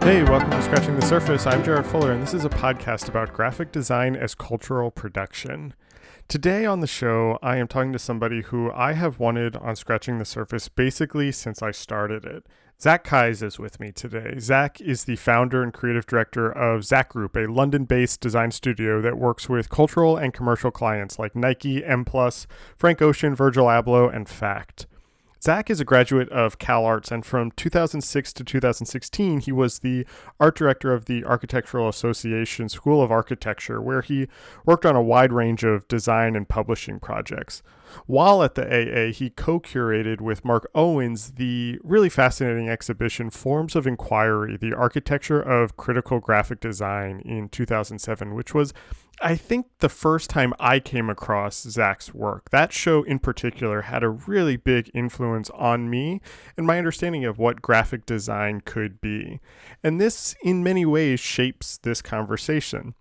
Hey, welcome to Scratching the Surface. I'm Jared Fuller, and this is a podcast about graphic design as cultural production. Today on the show, I am talking to somebody who I have wanted on Scratching the Surface basically since I started it. Zach Keyes is with me today. Zach is the founder and creative director of Zach Group, a London-based design studio that works with cultural and commercial clients like Nike, M+, Frank Ocean, Virgil Abloh, and Fact. Zach is a graduate of CalArts, and from 2006 to 2016, he was the art director of the Architectural Association School of Architecture, where he worked on a wide range of design and publishing projects. While at the AA, he co-curated with Mark Owens the really fascinating exhibition Forms of Inquiry, the Architecture of Critical Graphic Design in 2007, which was, I think, the first time I came across Zach's work. That show in particular had a really big influence on me and my understanding of what graphic design could be. And this, in many ways, shapes this conversation.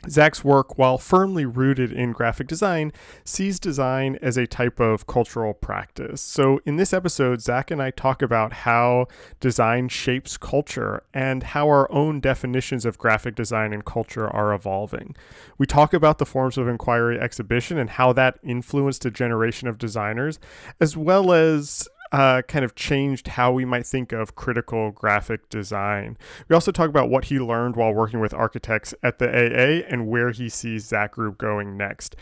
Zach's work, while firmly rooted in graphic design, sees design as a type of cultural practice. So in this episode, Zach and I talk about how design shapes culture and how our own definitions of graphic design and culture are evolving. We talk about the Forms of Inquiry exhibition and how that influenced a generation of designers, as well as kind of changed how we might think of critical graphic design. We also talk about what he learned while working with architects at the AA and where he sees Zach Group going next.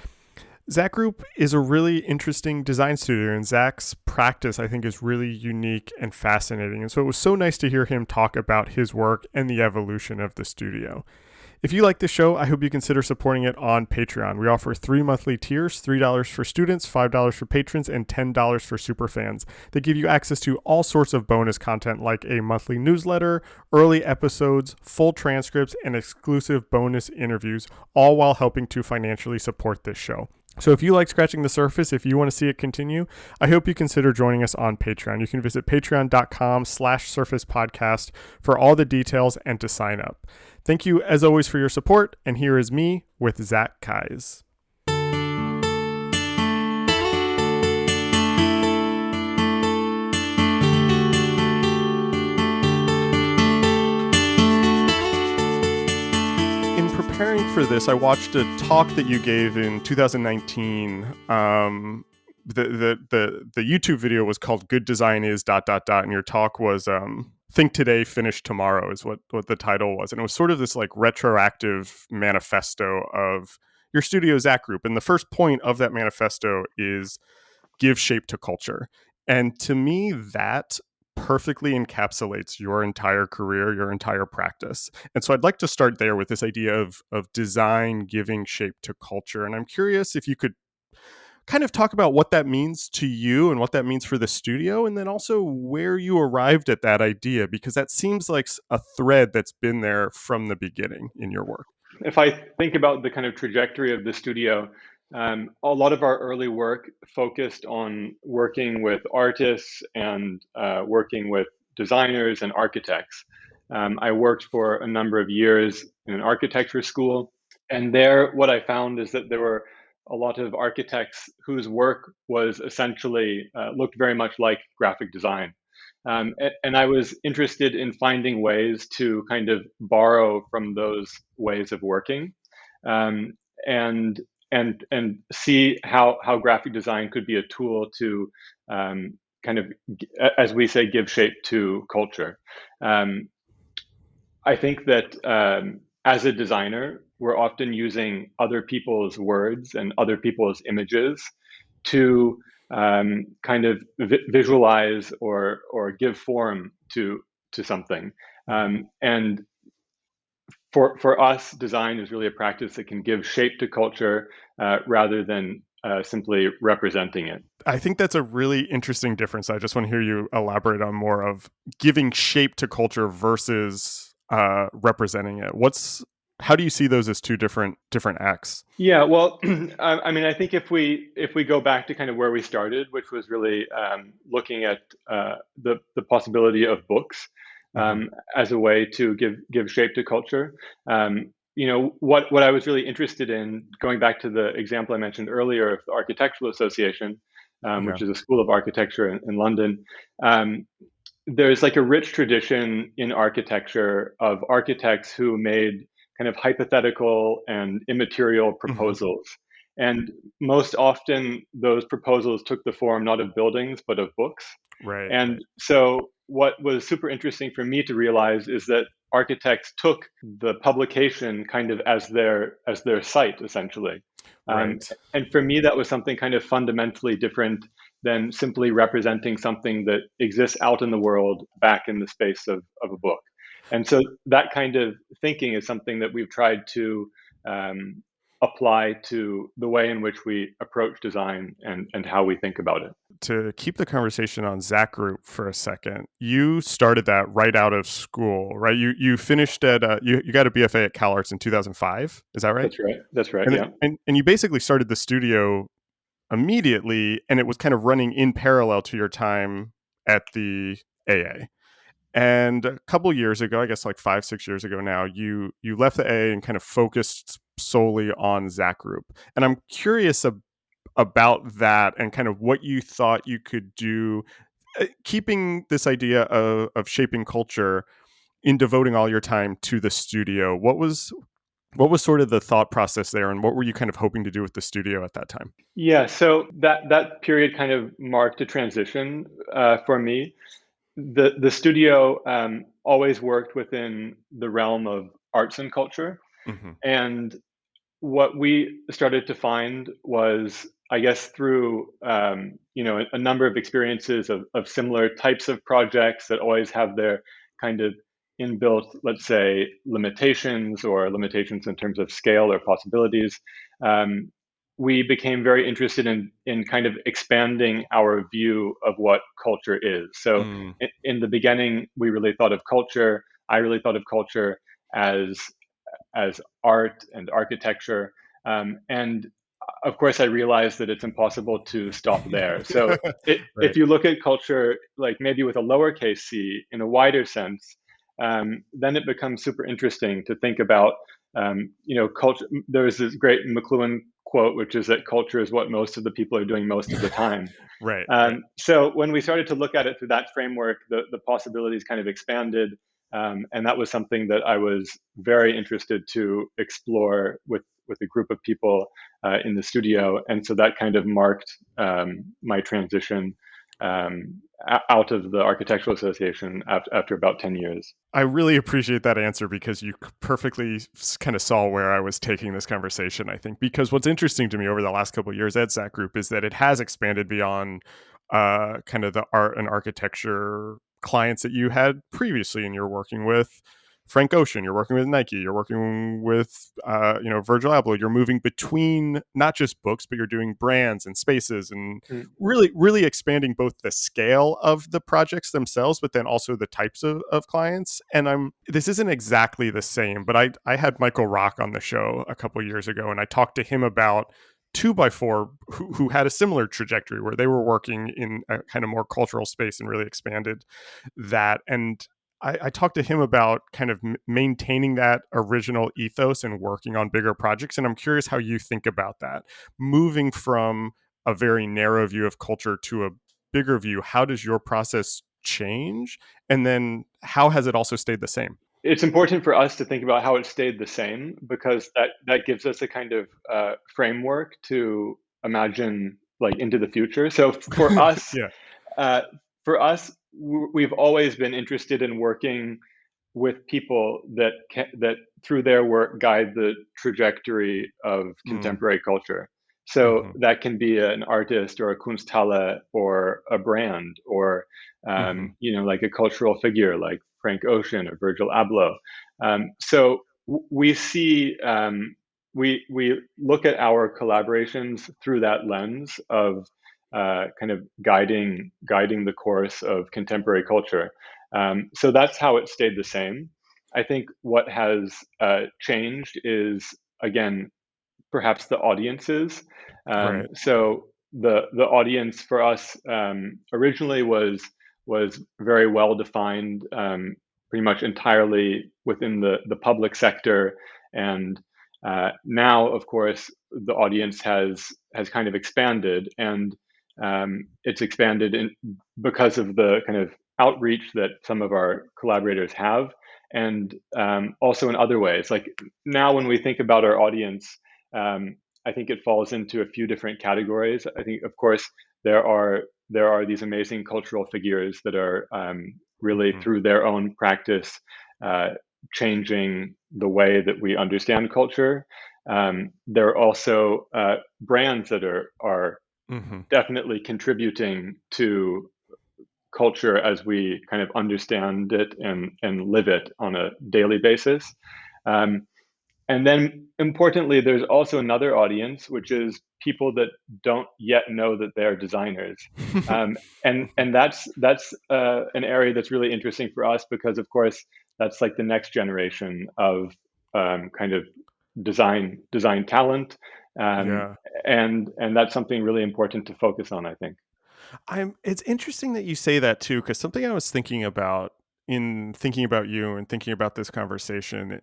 Zach Group is a really interesting design studio, and Zach's practice, I think, is really unique and fascinating. And so it was so nice to hear him talk about his work and the evolution of the studio. If you like this show, I hope you consider supporting it on Patreon. We offer 3 monthly tiers, $3 for students, $5 for patrons, and $10 for superfans. They give you access to all sorts of bonus content like a monthly newsletter, early episodes, full transcripts, and exclusive bonus interviews, all while helping to financially support this show. So if you like Scratching the Surface, if you want to see it continue, I hope you consider joining us on Patreon. You can visit patreon.com/surfacepodcast for all the details and to sign up. Thank you, as always, for your support, and here is me with Zach Keyes. In preparing for this, I watched a talk that you gave in 2019. The YouTube video was called "Good Design Is ... and your talk was Think Today, Finish Tomorrow is what the title was. And it was sort of this like retroactive manifesto of your studio, Zach Group. And the first point of that manifesto is give shape to culture. And to me, that perfectly encapsulates your entire career, your entire practice. And so I'd like to start there with this idea of design giving shape to culture. And I'm curious if you could kind of talk about what that means to you and what that means for the studio, and then also where you arrived at that idea, because that seems like a thread that's been there from the beginning in your work. If I think about the kind of trajectory of the studio, a lot of our early work focused on working with artists and working with designers and architects. I worked for a number of years in an architecture school, and there what I found is that there were a lot of architects whose work was essentially looked very much like graphic design. And I was interested in finding ways to kind of borrow from those ways of working, and see how graphic design could be a tool to kind of, as we say, give shape to culture. I think that as a designer, we're often using other people's words and other people's images to kind of visualize or give form to something. And for us, design is really a practice that can give shape to culture rather than simply representing it. I think that's a really interesting difference. I just want to hear you elaborate on more of giving shape to culture versus representing it. How do you see those as two different acts? Yeah, well, I mean, I think if we go back to kind of where we started, which was really looking at the possibility of books as a way to give shape to culture. What I was really interested in, going back to the example I mentioned earlier of the Architectural Association, which is a school of architecture in London. there's like a rich tradition in architecture of architects who made kind of hypothetical and immaterial Hmm. proposals. And most often, those proposals took the form not of buildings, but of books. Right, And right, so, what was super interesting for me to realize is that architects took the publication kind of as their site, essentially. Um, right. and for me, that was something kind of fundamentally different than simply representing something that exists out in the world back in the space of a book. And so that kind of thinking is something that we've tried to um, apply to the way in which we approach design and how we think about it. To keep the conversation on Zach Group for a second, you started that right out of school, right? You finished at you got a BFA at CalArts in 2005. Is that right? That's right. That's right. And Yeah. you basically started the studio immediately, and it was kind of running in parallel to your time at the AA. And a couple years ago, I guess like 5, 6 years ago now, you left the AA and kind of focused solely on Zach Group. And I'm curious about that and kind of what you thought you could do, keeping this idea of shaping culture in devoting all your time to the studio. What was sort of the thought process there, and what were you kind of hoping to do with the studio at that time? Yeah. So that period kind of marked a transition for me. The studio always worked within the realm of arts and culture, Hmm. and what we started to find was, I guess, through a number of experiences of similar types of projects that always have their kind of inbuilt, let's say, limitations or limitations in terms of scale or possibilities. Um, we became very interested in kind of expanding our view of what culture is. So Mm. in the beginning, we really thought of culture. I really thought of culture as art and architecture. And of course, I realized that it's impossible to stop there. So if Right. you look at culture, like maybe with a lowercase c in a wider sense, then it becomes super interesting to think about, culture. There's this great McLuhan quote, which is that culture is what most of the people are doing most of the time. Right, right. So when we started to look at it through that framework, the possibilities kind of expanded, and that was something that I was very interested to explore with a group of people in the studio, and so that kind of marked my transition out of the Architectural Association after about 10 years. I really appreciate that answer because you perfectly kind of saw where I was taking this conversation, I think. Because what's interesting to me over the last couple of years at Zach Group is that it has expanded beyond kind of the art and architecture clients that you had previously, and you're working with Frank Ocean, you're working with Nike, you're working with Virgil Abloh. You're moving between not just books, but you're doing brands and spaces, and Mm. really expanding both the scale of the projects themselves, but then also the types of clients. And this isn't exactly the same, but I had Michael Rock on the show a couple years ago, and I talked to him about 2x4 who had a similar trajectory where they were working in a kind of more cultural space and really expanded that. And I talked to him about kind of maintaining that original ethos and working on bigger projects. And I'm curious how you think about that, moving from a very narrow view of culture to a bigger view. How does your process change? And then how has it also stayed the same? It's important for us to think about how it stayed the same, because that gives us a kind of framework to imagine like into the future. So Yeah. uh, for us, we've always been interested in working with people that through their work guide the trajectory of Mm. contemporary culture. So Hmm. that can be an artist or a Kunsthalle or a brand or Hmm. like a cultural figure like Frank Ocean or Virgil Abloh. So we see we look at our collaborations through that lens of kind of guiding the course of contemporary culture. So that's how it stayed the same. I think what has changed is, again, perhaps the audiences. Right. So the audience for us originally was very well defined, pretty much entirely within the public sector, and now, of course, the audience has kind of expanded, and it's expanded because of the kind of outreach that some of our collaborators have, and also in other ways. Like now, when we think about our audience, I think it falls into a few different categories. I think, of course, there are these amazing cultural figures that are really Hmm. through their own practice uh, changing the way that we understand culture. There are also brands that are Hmm. definitely contributing to culture as we kind of understand it and live it on a daily basis. Um, and then importantly, there's also another audience, which is people that don't yet know that they're designers. And that's an area that's really interesting for us because, of course, that's like the next generation of kind of design talent, um, Yeah. and that's something really important to focus on, I think. It's interesting that you say that too, because something I was thinking about in thinking about you and thinking about this conversation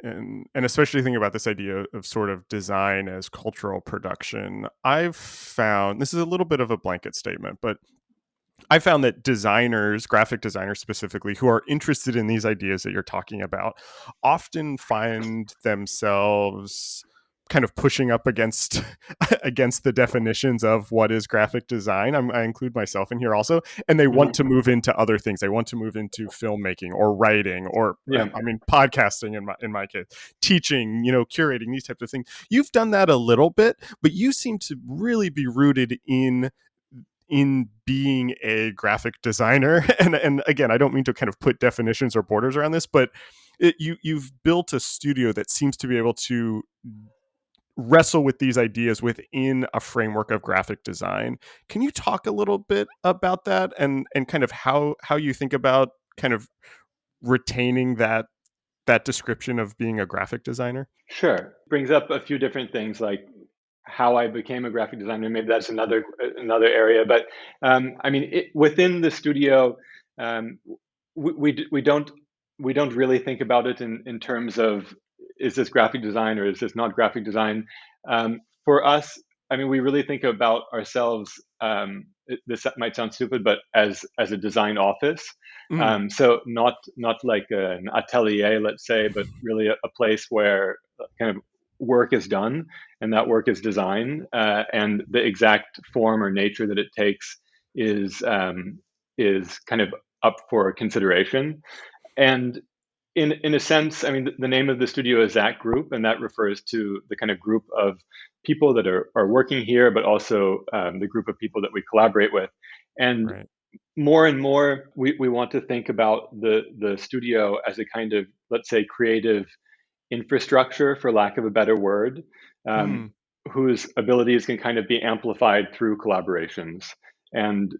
and especially thinking about this idea of sort of design as cultural production, I've found this is a little bit of a blanket statement, but I found that designers, graphic designers specifically, who are interested in these ideas that you're talking about, often find themselves kind of pushing up against against the definitions of what is graphic design. I include myself in here also, and they want to Mhm. move into other things. They want to move into filmmaking or writing or Yeah, I mean podcasting in my case, teaching, curating these types of things. You've done that a little bit, but you seem to really be rooted in being a graphic designer. And again, I don't mean to kind of put definitions or borders around this, but you've built a studio that seems to be able to wrestle with these ideas within a framework of graphic design. Can you talk a little bit about that and kind of how you think about kind of retaining that description of being a graphic designer? sure. Brings up a few different things like how I became a graphic designer. Maybe that's another area. But I mean, within the studio, um, we don't really think about it in terms of is this graphic design or is this not graphic design. For us, I mean, we really think about ourselves. This might sound stupid, but as a design office. Mm, So not like an atelier, let's say, but really a place where kind of work is done and that work is design, and the exact form or nature that it takes is is kind of up for consideration. And in a sense, I mean, the name of the studio is that group, and that refers to the kind of group of people that are working here, but also the group of people that we collaborate with. And right. more and more, we want to think about the studio as a kind of, let's say, creative infrastructure, for lack of a better word, um, Mm, whose abilities can kind of be amplified through collaborations. And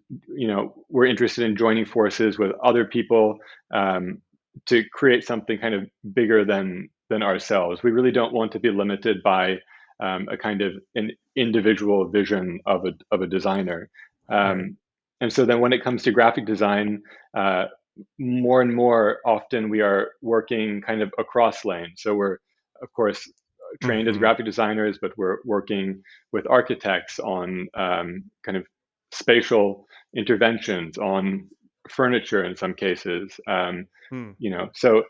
we're interested in joining forces with other people um, to create something kind of bigger than ourselves. We really don't want to be limited by a kind of an individual vision of a designer. right. Um, and so then when it comes to graphic design, uh, more and more often we are working kind of across lanes. So we're, of course, trained as Hmm. graphic designers, but we're working with architects on kind of spatial interventions, on furniture in some cases. Mm. So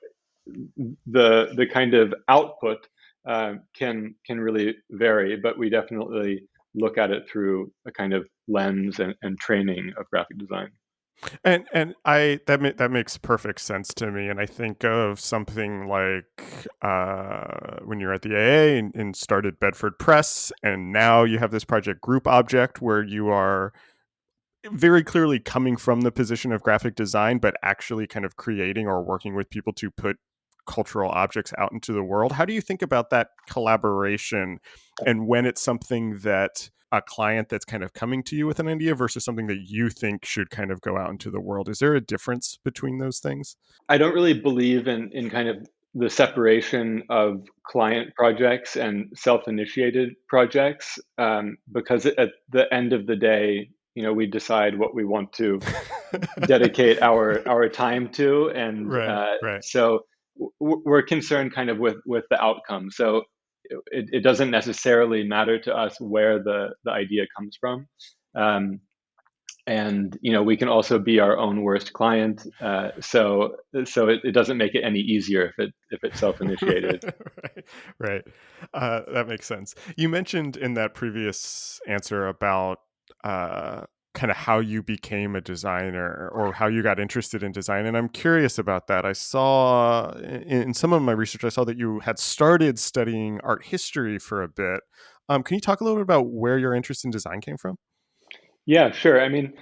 the kind of output can really vary, but we definitely look at it through a kind of lens and training of graphic design. And that makes perfect sense to me. And I think of something like when you're at the AA and started Bedford Press, and now you have this project Group Object, where you are very clearly coming from the position of graphic design, but actually kind of creating or working with people to put cultural objects out into the world. How do you think about that collaboration and when it's something that a client that's kind of coming to you with an idea versus something that you think should kind of go out into the world? Is there a difference between those things? I don't really believe in kind of the separation of client projects and self-initiated projects, because at the end of the day, we decide what we want to dedicate our time to, and Right, right. so we're concerned kind of with the outcome. So it doesn't necessarily matter to us where the idea comes from. Um, and we can also be our own worst client. So it doesn't make it any easier if it's self-initiated. Right, right. That makes sense. You mentioned in that previous answer about kind of how you became a designer or how you got interested in design, and I'm curious about that. I saw in some of my research, I saw that you had started studying art history for a bit. Can you talk a little bit about where your interest in design came from? Yeah, sure. I mean,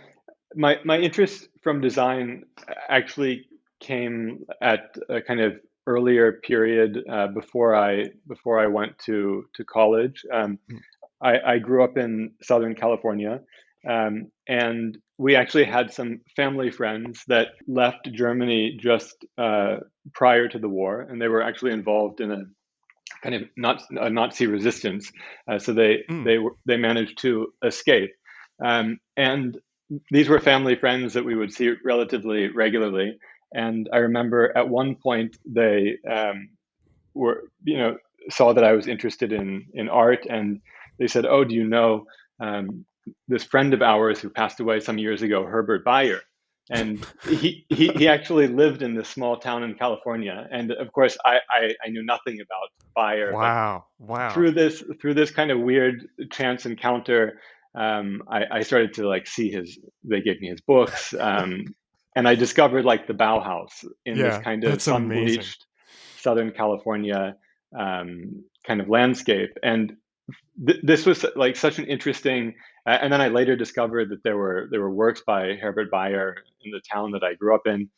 my interest from design actually came at a kind of earlier period, before I went to college. Mm. I grew up in Southern California, and we actually had some family friends that left Germany just prior to the war, and they were actually involved in a kind of a Nazi resistance. So Mm. they managed to escape, and these were family friends that we would see relatively regularly. And I remember at one point they were saw that I was interested in art, and they said, "Oh, do you know this friend of ours who passed away some years ago, Herbert Bayer?" And he actually lived in this small town in California, and of course I knew nothing about Bayer, but Wow, wow. through this kind of weird chance encounter, I started to like see his. They gave me his books, and I discovered like the Bauhaus in this Yeah, kind of that's sun amazing. bleached Southern California kind of landscape. And this was like such an interesting. And then I later discovered that there were works by Herbert Bayer in the town that I grew up in,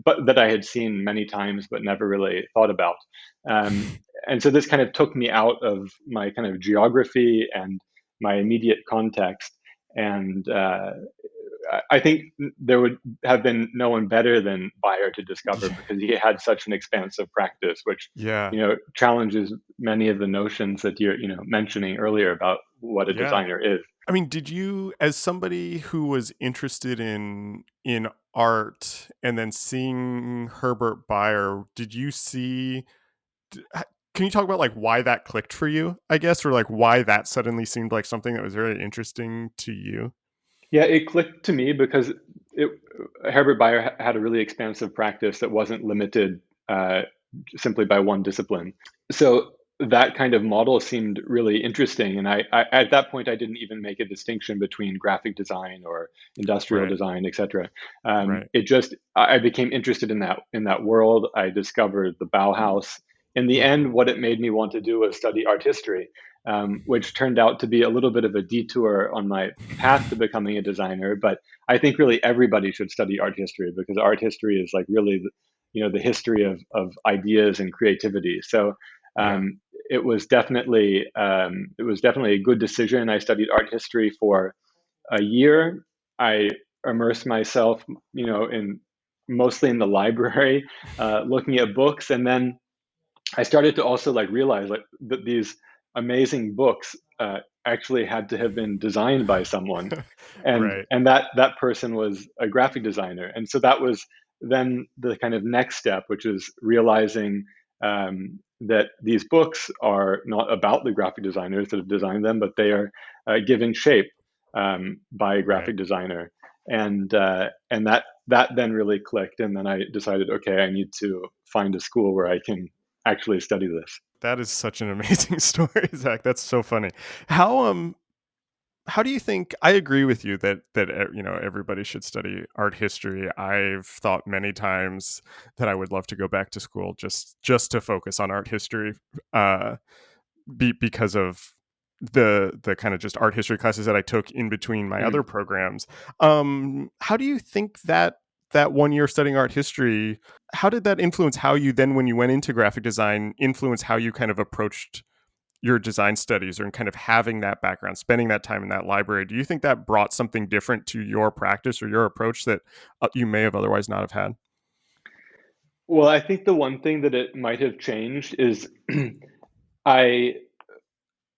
but that I had seen many times but never really thought about. Um, and so this kind of took me out of my kind of geography and my immediate context. And I think there would have been no one better than Bayer to discover, Yeah, because he had such an expansive practice, which yeah, challenges many of the notions that you're mentioning earlier about what a yeah. designer is. I mean, did you, as somebody who was interested in art and then seeing Herbert Bayer, did you see can you talk about like why that clicked for you, I guess, or like why that suddenly seemed like something that was very interesting to you? Yeah, it clicked to me because it, Herbert Bayer had a really expansive practice that wasn't limited uh, simply by one discipline. So that kind of model seemed really interesting. And I at that point, I didn't even make a distinction between graphic design or industrial Right, design, etc. right. It just I became interested in that world. I discovered the Bauhaus. In the Mhm. end, what it made me want to do was study art history, which turned out to be a little bit of a detour on my path to becoming a designer. But I think really everybody should study art history, because art history is like really the history of ideas and creativity. So Yeah. it was definitely a good decision. I studied art history for a year. I immersed myself, in mostly in the library, looking at books, and then I started to also like realize like that these amazing books actually had to have been designed by someone, and Right. that person was a graphic designer. And so that was then the kind of next step, which is realizing that these books are not about the graphic designers that have designed them, but they are given shape by a Right. graphic designer. And that then really clicked, and then I decided, okay, I need to find a school where I can actually study this. That is such an amazing story, Zach. That's so funny. How do you think I agree with you that everybody should study art history. I've thought many times that I would love to go back to school just to focus on art history uh because of the kind of just art history classes that I took in between my other Mm. programs. How do you think that 1 year studying art history, how did that influence how you then, when you went into graphic design, influence how you kind of approached your design studies, or in kind of having that background, spending that time in that library? Do you think that brought something different to your practice or your approach that you may have otherwise not have had? Well, I think the one thing that it might have changed is I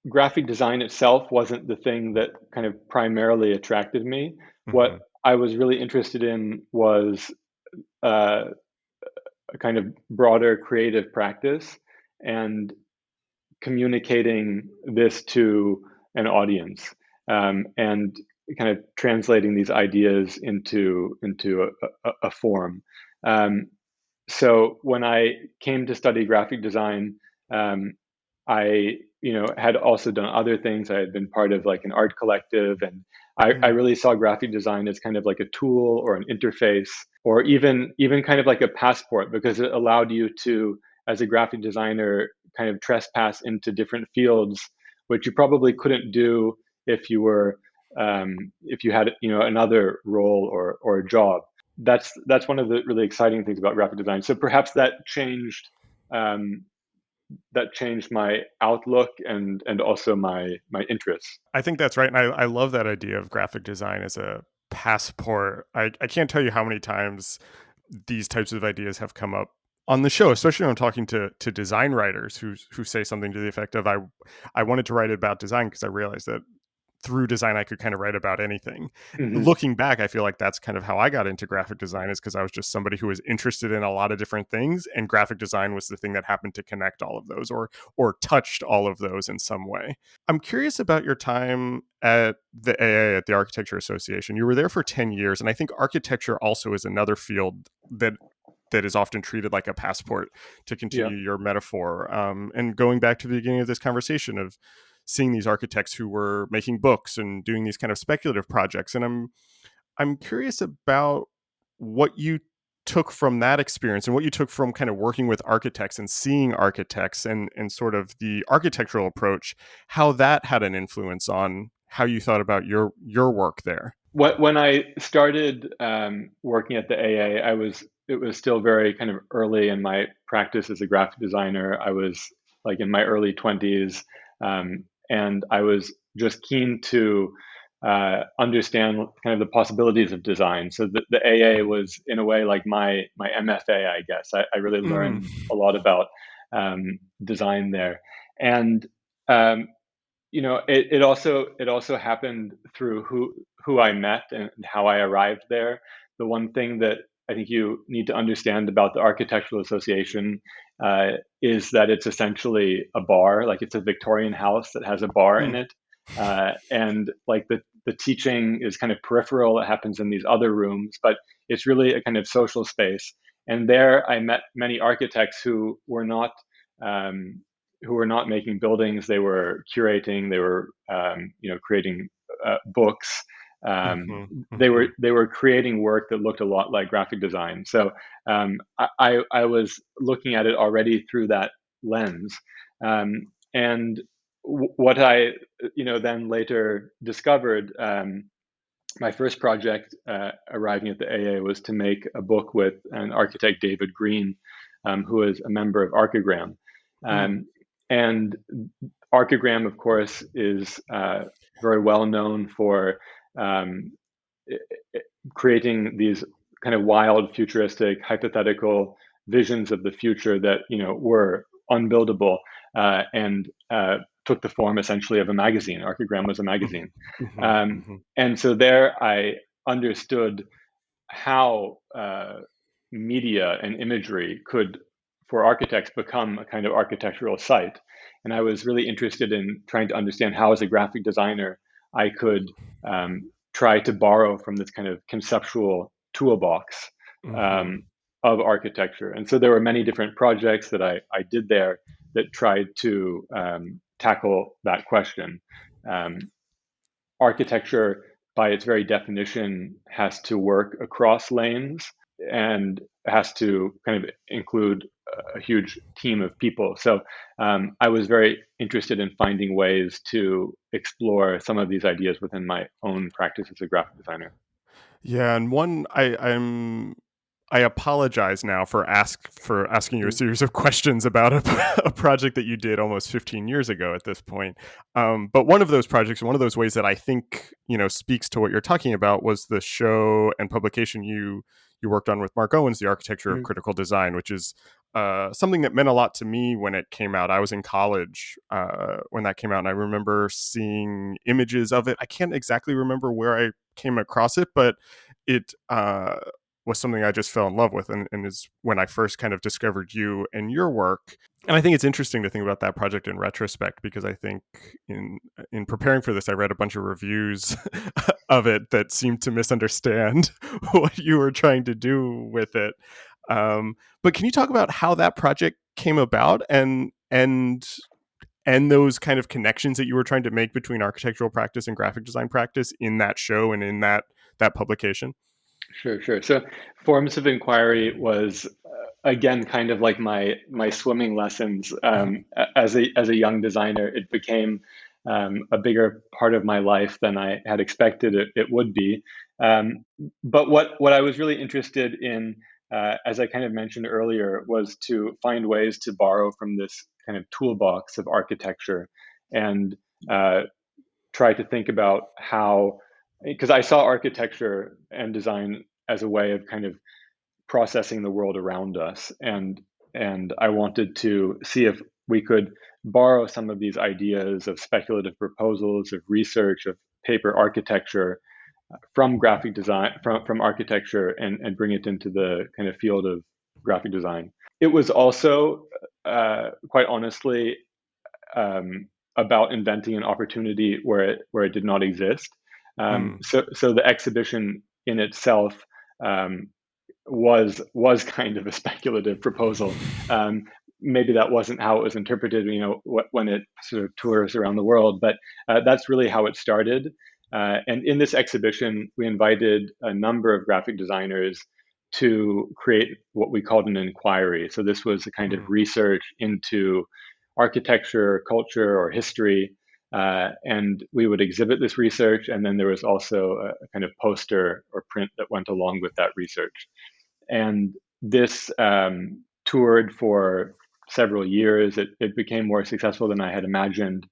graphic design itself wasn't the thing that kind of primarily attracted me. What Hmm. I was really interested in was uh, a kind of broader creative practice and communicating this to an audience. And kind of translating these ideas into a form. Um, so when I came to study graphic design, um, I had also done other things. I had been part of like an art collective, and I Mm. really saw graphic design as kind of like a tool or an interface, or even kind of like a passport, because it allowed you to, as a graphic designer, kind of trespass into different fields, which you probably couldn't do if you were if you had another role or a job. That's one of the really exciting things about graphic design. So perhaps um, that changed my outlook and also my interests. I think that's right. And I love that idea of graphic design as a passport. I can't tell you how many times these types of ideas have come up on the show, especially when I'm talking to design writers who say something to the effect of I wanted to write about design because I realized that through design I could kind of write about anything. Hmm. Looking back, I feel like that's kind of how I got into graphic design, is because I was just somebody who was interested in a lot of different things, and graphic design was the thing that happened to connect all of those, or touched all of those in some way. I'm curious about your time at the AA, at the Architecture Association. You were there for 10 years, and I think architecture also is another field that is often treated like a passport, to Yeah. continue your metaphor. And going back to the beginning of this conversation of seeing these architects who were making books and doing these kind of speculative projects. And I'm curious about what you took from that experience and what you took from kind of working with architects and seeing architects and sort of the architectural approach, how that had an influence on how you thought about your work there. When I started working at the AA, it was still very kind of early in my practice as a graphic designer. I was like in my early 20s, and I was just keen to understand kind of the possibilities of design. So the AA was in a way like my MFA, I guess. I really Mm. learned a lot about design there, and um, it also happened through who I met and how I arrived there. The one thing that I think you need to understand about the Architectural Association uh, is that it's essentially a bar, like it's a Victorian house that has a bar in Mm. it, and like the teaching is kind of peripheral. It happens in these other rooms, but it's really a kind of social space. And there, I met many architects um, who were not making buildings. They were curating. They were creating books. Mm-hmm. Mm-hmm. They were creating work that looked a lot like graphic design. So I was looking at it already through that lens, and what I then later discovered. My first project arriving at the AA was to make a book with an architect, David Green, who is a member of Archigram. Mm. Um, and Archigram, of course, is very well known for um, creating these kind of wild, futuristic, hypothetical visions of the future that were unbuildable and took the form essentially of a magazine. Archigram was a magazine, Mm-hmm. um, Mm-hmm. and so there I understood how media and imagery could, for architects, become a kind of architectural site. And I was really interested in trying to understand how, as a graphic designer, I could try to borrow from this kind of conceptual toolbox Mm-hmm. um, of architecture. And so there were many different projects that I did there that tried to tackle that question. Um, Architecture, by its very definition, has to work across lanes and has to kind of include a huge team of people. So I was very interested in finding ways to explore some of these ideas within my own practice as a graphic designer. Yeah, and I apologize now for asking you a Mm, series of questions about a project that you did almost 15 years ago at this point. But one of those projects, one of those ways that I think speaks to what you're talking about, was the show and publication you worked on with Mark Owens, The Architecture of mm, Critical Design, which is something that meant a lot to me when it came out. I was in college when that came out, and I remember seeing images of it. I can't exactly remember where I came across it, but it was something I just fell in love with, and is when I first kind of discovered you and your work. And I think it's interesting to think about that project in retrospect, because I think in preparing for this, I read a bunch of reviews of it that seemed to misunderstand what you were trying to do with it. But can you talk about how that project came about, and those kind of connections that you were trying to make between architectural practice and graphic design practice in that show and in that publication? Sure, sure. So forms of inquiry was again kind of like my swimming lessons. As a young designer, it became a bigger part of my life than I had expected it would be. Um, but what I was really interested in, as I kind of mentioned earlier, was to find ways to borrow from this kind of toolbox of architecture and uh, try to think about how, because I saw architecture and design as a way of kind of processing the world around us, and I wanted to see if we could borrow some of these ideas of speculative proposals, of research, of paper architecture from graphic design, from architecture, and bring it into the kind of field of graphic design. It was also, quite honestly, about inventing an opportunity where it did not exist. Mm, So the exhibition in itself um, was kind of a speculative proposal. Maybe that wasn't how it was interpreted, when it sort of tours around the world, but that's really how it started. And in this exhibition, we invited a number of graphic designers to create what we called an inquiry. So this was a kind of mm, research into architecture, culture, or history. And we would exhibit this research, and then there was also a kind of poster or print that went along with that research. And this toured for several years. It became more successful than I had imagined.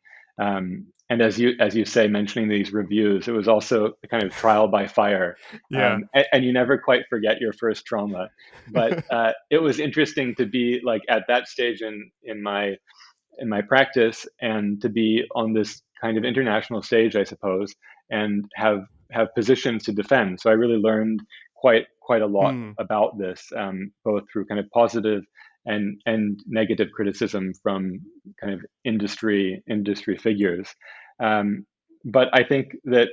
And as you say, mentioning these reviews, it was also a kind of trial by fire, yeah. and you never quite forget your first trauma. But it was interesting to be like at that stage in my practice, and to be on this kind of international stage, I suppose, and have positions to defend. So I really learned quite a lot Mm, about this, both through kind of positive and negative criticism from kind of industry figures. Um, but I think that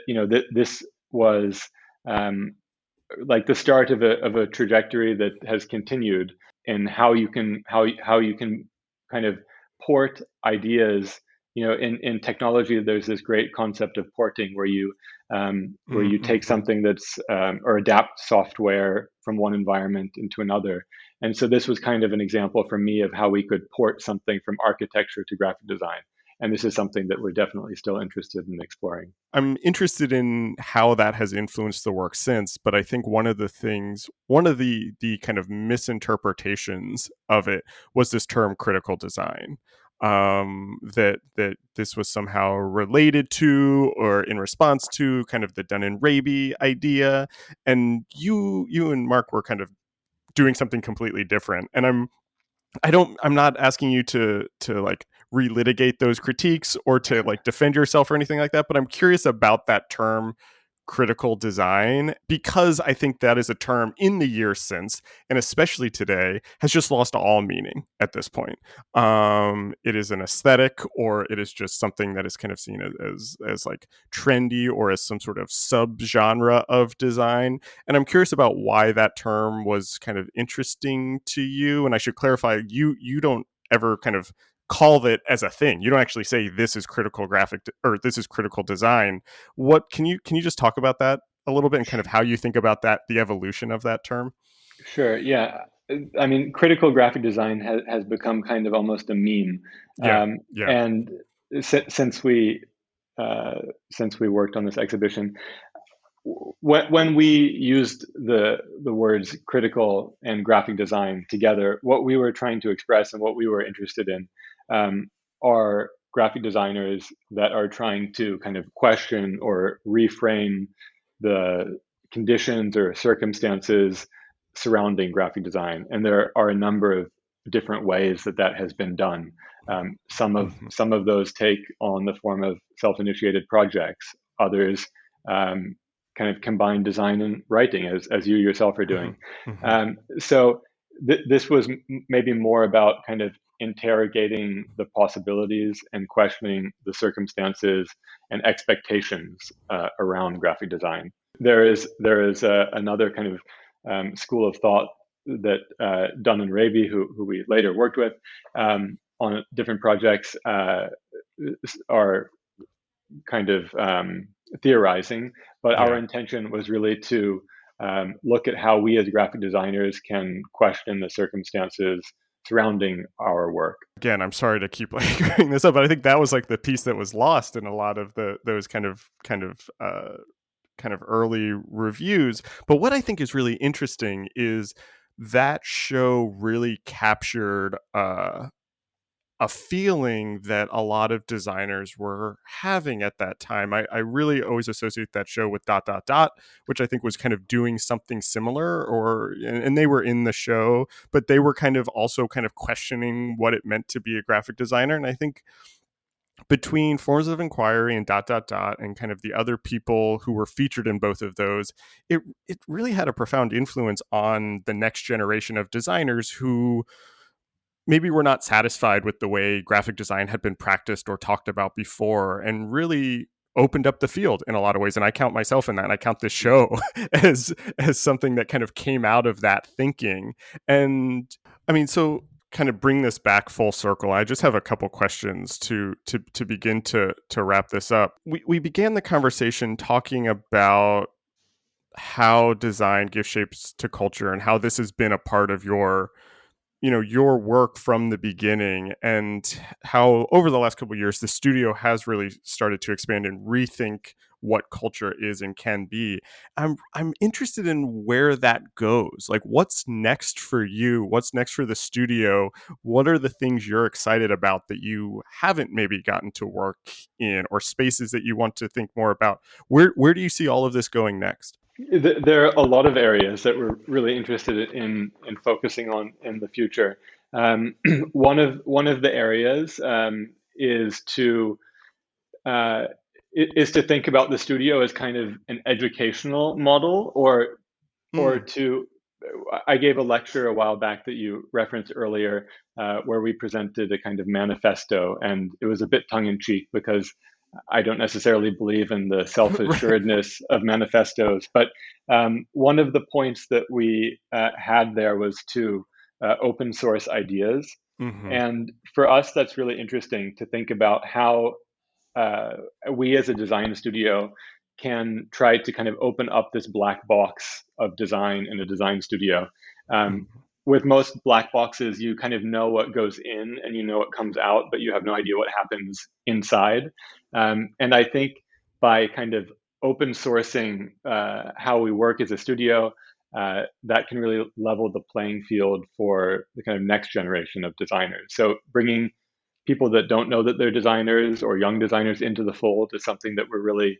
this was um, like the start of a trajectory that has continued in how you can kind of port ideas. In technology, there's this great concept of porting where mm, you mm, take mm. something that's or adapt software from one environment into another. And so this was kind of an example for me of how we could port something from architecture to graphic design. And this is something that we're definitely still interested in exploring. I'm interested in how that has influenced the work since, but I think one of the kind of misinterpretations of it was this term critical design. That this was somehow related to or in response to kind of the Dun and Raby idea, and you and Mark were kind of doing something completely different. And I'm not asking you to like relitigate those critiques or to like defend yourself or anything like that, but I'm curious about that term critical design, because I think that is a term in the years since, and especially today, has just lost all meaning at this point. It is an aesthetic, or it is just something that is kind of seen as like trendy, or as some sort of subgenre of design. And I'm curious about why that term was kind of interesting to you. And I should clarify, you don't ever kind of call it as a thing. You don't actually say this is critical or this is critical design. What can you just talk about that a little bit, and kind of how you think about that, the evolution of that term? Sure. Yeah. I mean, critical graphic design has become kind of almost a meme. Yeah, yeah. And si- since we since we worked on this exhibition, when we used the words critical and graphic design together, what we were trying to express and what we were interested in um, are graphic designers that are trying to kind of question or reframe the conditions or circumstances surrounding graphic design. And there are a number of different ways that has been done. Some of Mm-hmm. some of those take on the form of self-initiated projects. Others um, kind of combine design and writing, as you yourself are Hmm. doing. Hmm. So this was maybe more about kind of interrogating the possibilities and questioning the circumstances and expectations around graphic design. There is another kind of school of thought that Dunn and Raby, who we later worked with on different projects, are kind of theorizing. But our Yeah. intention was really to look at how we as graphic designers can question the circumstances surrounding our work. Again, I'm sorry to keep like bringing this up, but I think that was like the piece that was lost in a lot of those kind of early reviews. But what I think is really interesting is that show really captured a feeling that a lot of designers were having at that time. I really always associate that show with dot dot dot, which I think was kind of doing something similar, or and they were in the show, but they were kind of also kind of questioning what it meant to be a graphic designer. And I think between Forms of Inquiry and dot dot dot and kind of the other people who were featured in both of those, it really had a profound influence on the next generation of designers who maybe were not satisfied with the way graphic design had been practiced or talked about before, and really opened up the field in a lot of ways. And I count myself in that, and I count this show as something that kind of came out of that thinking. And I mean, so kind of bring this back full circle, I just have a couple questions to begin to wrap this up. We began the conversation talking about how design gives shapes to culture and how this has been a part of your work from the beginning, and how over the last couple of years the studio has really started to expand and rethink what culture is and can be. I'm interested in where that goes. Like, what's next for you? What's next for the studio? What are the things you're excited about that you haven't maybe gotten to work in, or spaces that you want to think more about? Where do you see all of this going next? There are a lot of areas that we're really interested in focusing on in the future. Um, one of the areas is to uh, is to think about the studio as kind of an educational model, or Mm. to I gave a lecture a while back that you referenced earlier, where we presented a kind of manifesto, and it was a bit tongue in cheek because I don't necessarily believe in the self Right. assuredness of manifestos. But one of the points that we had there was to open source ideas. Hmm. And for us, that's really interesting to think about how uh, we as a design studio can try to kind of open up this black box of design in a design studio. Um, Hmm. with most black boxes, you kind of know what goes in and you know what comes out, but you have no idea what happens inside. And I think by kind of open sourcing how we work as a studio, that can really level the playing field for the kind of next generation of designers. So bringing people that don't know that they're designers or young designers into the fold is something that we're really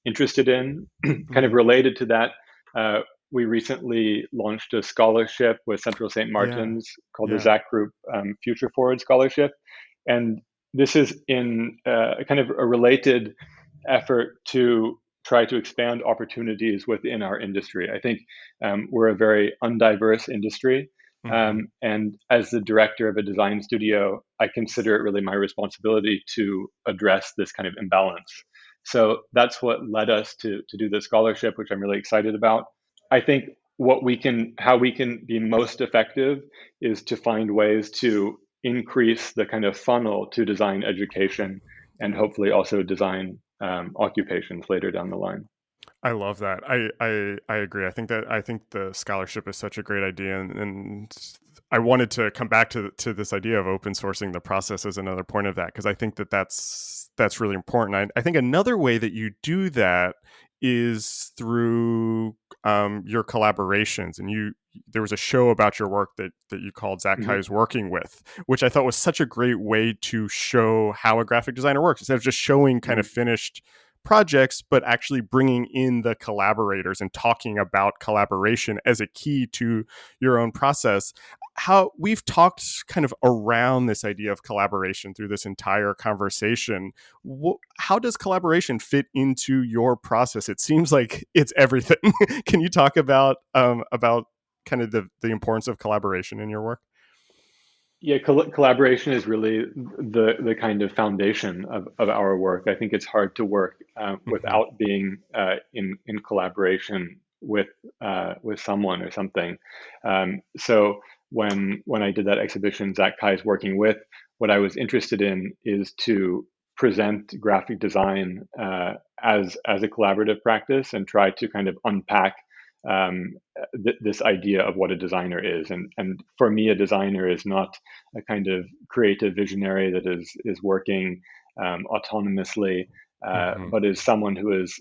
interested in. Kind of Hmm. related to that, uh, we recently launched a scholarship with Central St. Yeah. Martin's called the Yeah. Zach Group Future Forward Scholarship. And this is in kind of a related effort to try to expand opportunities within our industry. I think we're a very undiverse industry. Hmm. And as the director of a design studio, I consider it really my responsibility to address this kind of imbalance. So that's what led us to do the scholarship, which I'm really excited about. I think how we can be most effective is to find ways to increase the kind of funnel to design education and Yeah. hopefully also design occupations later down the line. I love that. I agree. I think the scholarship is such a great idea, and I wanted to come back to this idea of open sourcing the process as another point of that, because I think that's really important. I think another way that you do that is through your collaborations, and there was a show about your work that you called Zach Mm-hmm. High is Working With, which I thought was such a great way to show how a graphic designer works, instead of just showing kind Mm-hmm. of finished projects, but actually bringing in the collaborators and talking about collaboration as a key to your own process. How we've talked kind of around this idea of collaboration through this entire conversation. How does collaboration fit into your process? It seems like it's everything. Can you talk about kind of the importance of collaboration in your work? Yeah, collaboration is really the kind of foundation of our work. I think it's hard to work Mm-hmm. without being in collaboration with someone or something. So when I did that exhibition Zach Kai's working with, what I was interested in is to present graphic design as a collaborative practice and try to kind of unpack this idea of what a designer is. And for me, a designer is not a kind of creative visionary that is working autonomously, Mm-hmm. but is someone who is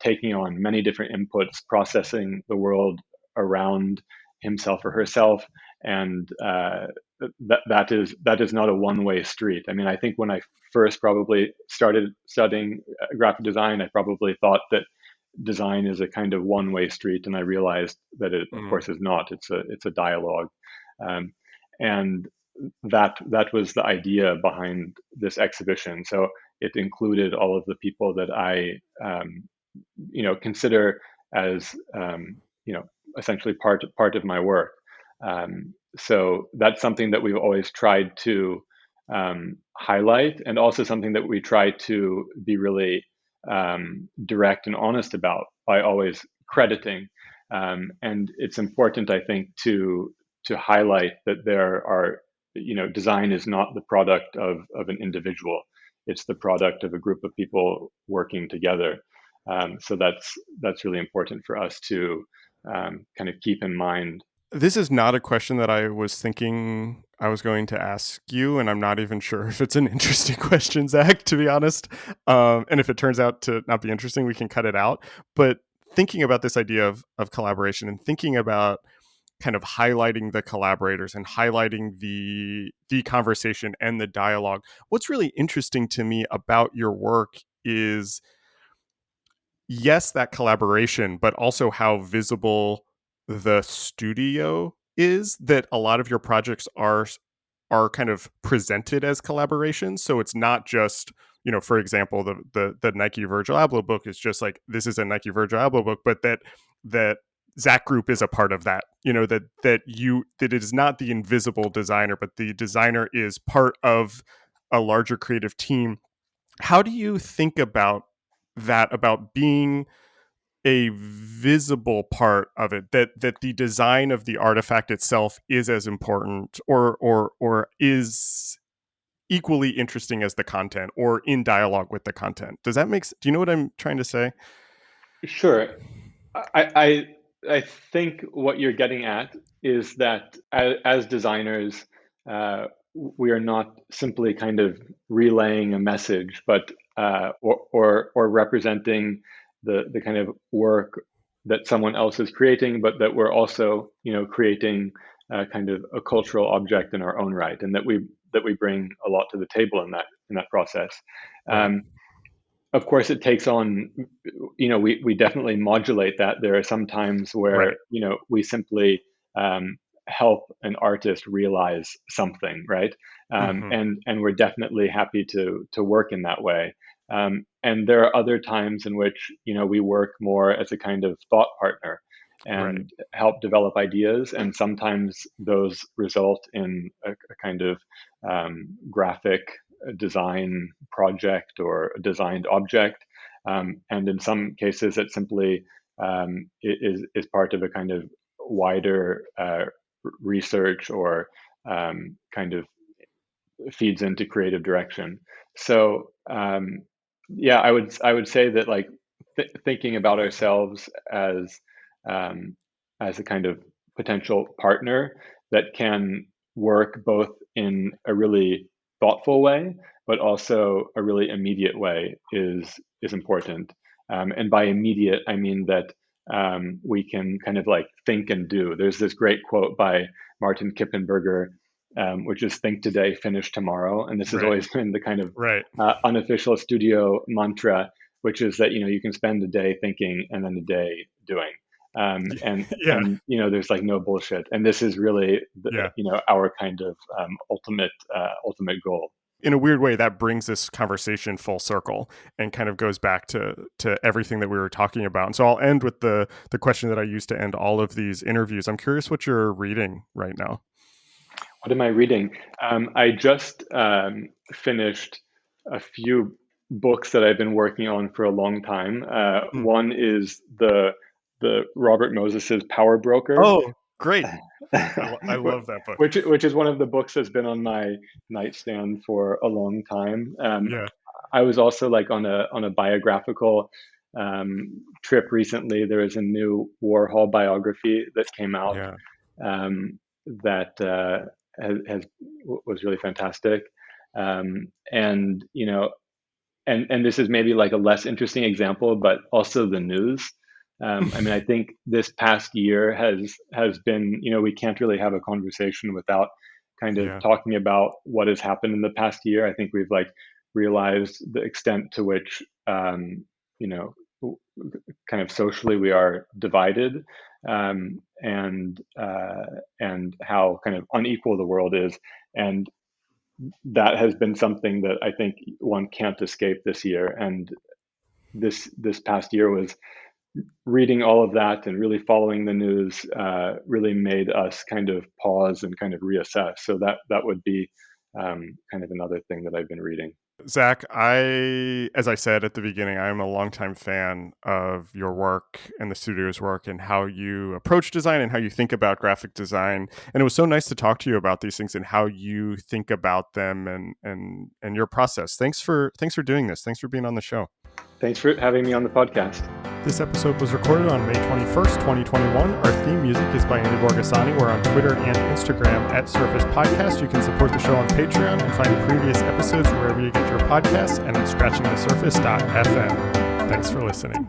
taking on many different inputs, processing the world around himself or herself, and that is not a one-way street. I mean, I think when I first probably started studying graphic design, I probably thought that design is a kind of one-way street, and I realized that it, of Mm-hmm. course, is not. It's a dialogue, um, and that was the idea behind this exhibition. So it included all of the people that I consider as essentially part of my work. So that's something that we've always tried to highlight, and also something that we try to be really direct and honest about by always crediting. And it's important, I think, to highlight that there are, design is not the product of an individual. It's the product of a group of people working together. So that's really important for us to kind of keep in mind. This is not a question that I was thinking I was going to ask you, and I'm not even sure if it's an interesting question, Zach, to be honest. And if it turns out to not be interesting, we can cut it out. But thinking about this idea of collaboration and thinking about kind of highlighting the collaborators and highlighting the conversation and the dialogue, what's really interesting to me about your work is, yes, that collaboration, but also how visible the studio is, that a lot of your projects are kind of presented as collaborations. So it's not just, for example, the Nike Virgil Abloh book is just like, this is a Nike Virgil Abloh book, but that Zach Group is a part of that. That it is not the invisible designer, but the designer is part of a larger creative team. How do you think about that, about being a visible part of it, that the design of the artifact itself is as important, or is equally interesting as the content, or in dialogue with the content? Do you know what I'm trying to say? Sure. I think what you're getting at is that as designers, we are not simply kind of relaying a message, but or representing the kind of work that someone else is creating, but that we're also creating kind of a cultural object in our own right, and that we bring a lot to the table in that process. Right. Um, of course, it takes on, we definitely modulate that. There are some times Right. where, we simply help an artist realize something, right? Mm-hmm. And we're definitely happy to work in that way. And there are other times in which, we work more as a kind of thought partner Right. and help develop ideas. And sometimes those result in a kind of graphic design project or a designed object. And in some cases, it simply is part of a kind of wider research, or kind of feeds into creative direction. So yeah, I would say that, like, thinking about ourselves um, as a kind of potential partner that can work both in a really thoughtful way, but also a really immediate way is important. And by immediate, I mean that we can kind of like think and do. There's this great quote by Martin Kippenberger, which is "Think today, finish tomorrow," and this has Right. always been the kind of Right. unofficial studio mantra. which is that, you can spend a day thinking and then a day doing. Yeah. And there's like no bullshit. And this is really, Yeah. our kind of ultimate goal. In a weird way, that brings this conversation full circle and kind of goes back to everything that we were talking about. And so I'll end with the question that I used to end all of these interviews. I'm curious what you're reading right now. What am I reading? I just finished a few books that I've been working on for a long time. One is the Robert Moses's Power Broker. Oh, great! I love that book. Which is one of the books that's been on my nightstand for a long time. Yeah. I was also like on a biographical trip recently. There was a new Warhol biography that came out. Yeah. That was really fantastic. And this is maybe like a less interesting example, but also the news. I think this past year has been, we can't really have a conversation without kind of talking about what has happened in the past year. I think we've like realized the extent to which, kind of socially we are divided, and how kind of unequal the world is. And that has been something that I think one can't escape this year. And this past year was reading all of that and really following the news, really made us kind of pause and kind of reassess. So that would be kind of another thing that I've been reading. Zach, as I said at the beginning, I'm a longtime fan of your work and the studio's work and how you approach design and how you think about graphic design. And it was so nice to talk to you about these things and how you think about them and your process. Thanks for doing this. Thanks for being on the show. Thanks for having me on the podcast. This episode was recorded on May 21st, 2021. Our theme music is by Andy Borgasani. We're on Twitter and Instagram at Surface Podcast. You can support the show on Patreon and find previous episodes wherever you get your podcasts and at scratchingthesurface.fm. Thanks for listening.